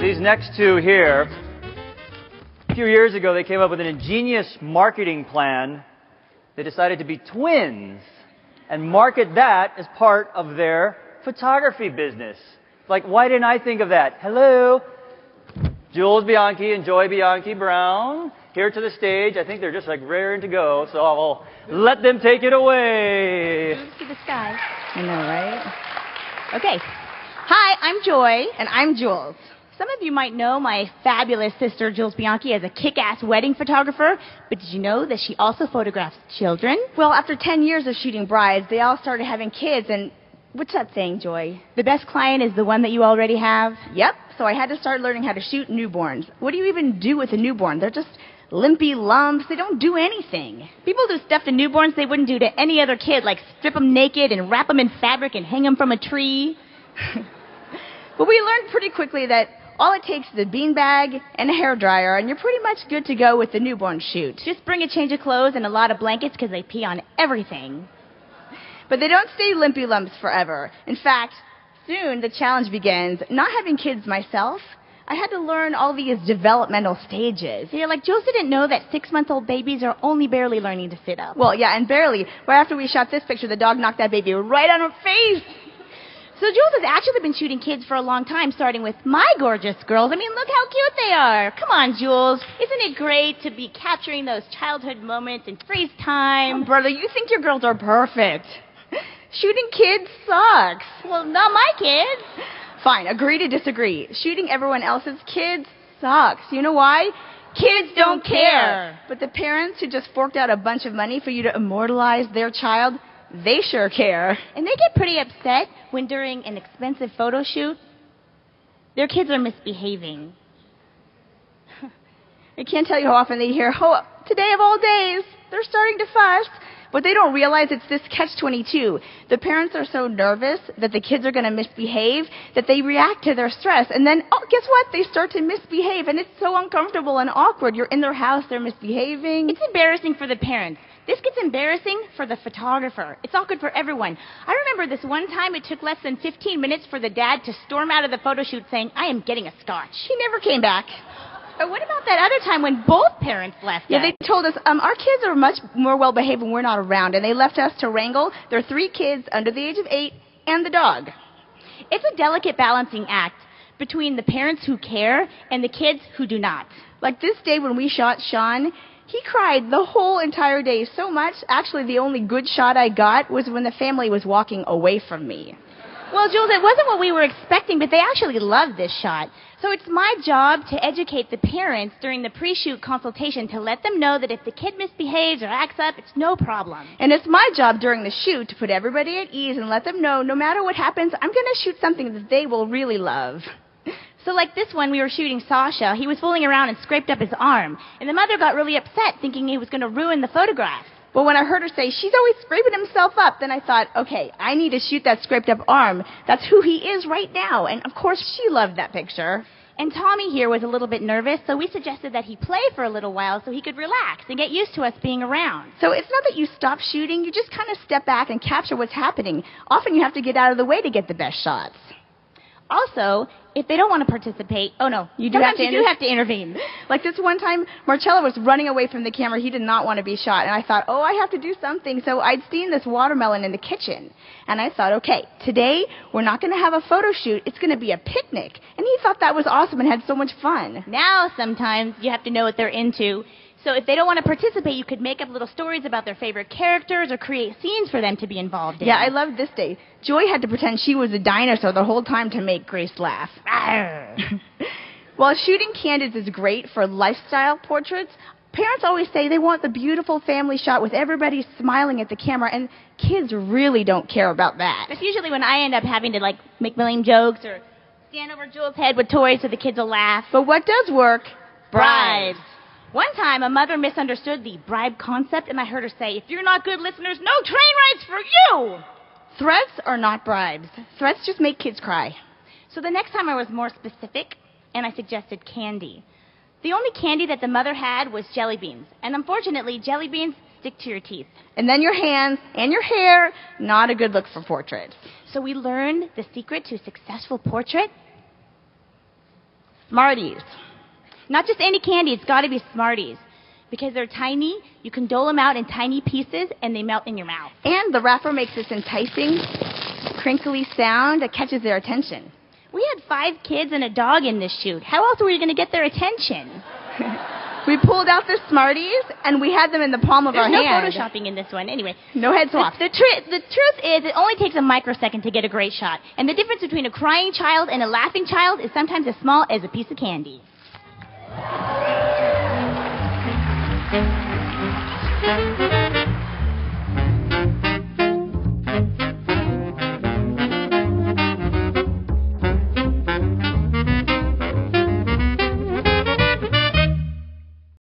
These next two here, a few years ago, they came up with an ingenious marketing plan. They decided to be twins and market that as part of their photography business. Like, why didn't I think of that? Hello, Jules Bianchi and Joy Bianchi Brown, here to the stage. I think they're just like raring to go, so I'll let them take it away. To the sky. I know, right? Okay. Hi, I'm Joy. And I'm Jules. Some of you might know my fabulous sister, Jules Bianchi, as a kick-ass wedding photographer, but did you know that she also photographs children? Well, after 10 years of shooting brides, they all started having kids, and what's that saying, Joy? The best client is the one that you already have? Yep, so I had to start learning how to shoot newborns. What do you even do with a newborn? They're just limpy lumps. They don't do anything. People do stuff to newborns they wouldn't do to any other kid, like strip them naked and wrap them in fabric and hang them from a tree. But we learned pretty quickly that all it takes is a beanbag and a hairdryer, and you're pretty much good to go with the newborn shoot. Just bring a change of clothes and a lot of blankets because they pee on everything. But they don't stay limpy lumps forever. In fact, soon the challenge begins. Not having kids myself, I had to learn all these developmental stages. Yeah, like Jules didn't know that 6-month-old babies are only barely learning to sit up. Well, yeah, and barely. Right after we shot this picture, the dog knocked that baby right on her face. So Jules has actually been shooting kids for a long time, starting with my gorgeous girls. I mean, look how cute they are. Come on, Jules. Isn't it great to be capturing those childhood moments and freeze time? Oh, brother, you think your girls are perfect. Shooting kids sucks. Well, not my kids. Fine, agree to disagree. Shooting everyone else's kids sucks. You know why? Kids don't care. But the parents who just forked out a bunch of money for you to immortalize their child, they sure care. And they get pretty upset when during an expensive photo shoot, their kids are misbehaving. I can't tell you how often they hear, oh, today of all days, they're starting to fuss. But they don't realize it's this catch-22. The parents are so nervous that the kids are going to misbehave that they react to their stress. And then, oh, guess what? They start to misbehave, and it's so uncomfortable and awkward. You're in their house, they're misbehaving. It's embarrassing for the parents. This gets embarrassing for the photographer. It's awkward for everyone. I remember this one time it took less than 15 minutes for the dad to storm out of the photo shoot saying, I am getting a scotch. He never came back. Or what about that other time when both parents left us? Yeah, they told us, our kids are much more well-behaved when we're not around, and they left us to wrangle their 3 kids under the age of 8 and the dog. It's a delicate balancing act between the parents who care and the kids who do not. Like this day when we shot Sean, he cried the whole entire day so much. Actually, the only good shot I got was when the family was walking away from me. Well, Jules, it wasn't what we were expecting, but they actually loved this shot. So it's my job to educate the parents during the pre-shoot consultation to let them know that if the kid misbehaves or acts up, it's no problem. And it's my job during the shoot to put everybody at ease and let them know no matter what happens, I'm going to shoot something that they will really love. So like this one, we were shooting Sasha. He was fooling around and scraped up his arm. And the mother got really upset, thinking he was going to ruin the photograph. But when I heard her say, she's always scraping himself up, then I thought, okay, I need to shoot that scraped up arm. That's who he is right now. And of course, she loved that picture. And Tommy here was a little bit nervous, so we suggested that he play for a little while so he could relax and get used to us being around. So it's not that you stop shooting, you just kind of step back and capture what's happening. Often you have to get out of the way to get the best shots. Also, if they don't want to participate, oh no, you do have to intervene. Like this one time, Marcello was running away from the camera. He did not want to be shot. And I thought, oh, I have to do something. So I'd seen this watermelon in the kitchen. And I thought, okay, today we're not going to have a photo shoot. It's going to be a picnic. And he thought that was awesome and had so much fun. Now sometimes you have to know what they're into. So if they don't want to participate, you could make up little stories about their favorite characters or create scenes for them to be involved in. Yeah, I loved this day. Joy had to pretend she was a dinosaur the whole time to make Grace laugh. While shooting candids is great for lifestyle portraits, parents always say they want the beautiful family shot with everybody smiling at the camera, and kids really don't care about that. That's usually when I end up having to, like, make lame jokes or stand over Jules' head with toys so the kids will laugh. But what does work? Bribes. One time, a mother misunderstood the bribe concept, and I heard her say, if you're not good listeners, no train rides for you! Threats are not bribes. Threats just make kids cry. So the next time I was more specific, and I suggested candy. The only candy that the mother had was jelly beans. And unfortunately, jelly beans stick to your teeth. And then your hands and your hair, not a good look for portraits. So we learned the secret to a successful portrait. Smarties. Not just any candy, it's got to be Smarties. Because they're tiny, you can dole them out in tiny pieces, and they melt in your mouth. And the wrapper makes this enticing, crinkly sound that catches their attention. We had 5 kids and a dog in this shoot. How else were we going to get their attention? We pulled out the Smarties, and we had them in the palm of our hand. There's no photoshopping in this one. Anyway. No head swap. The truth is, it only takes a microsecond to get a great shot. And the difference between a crying child and a laughing child is sometimes as small as a piece of candy. Thank you.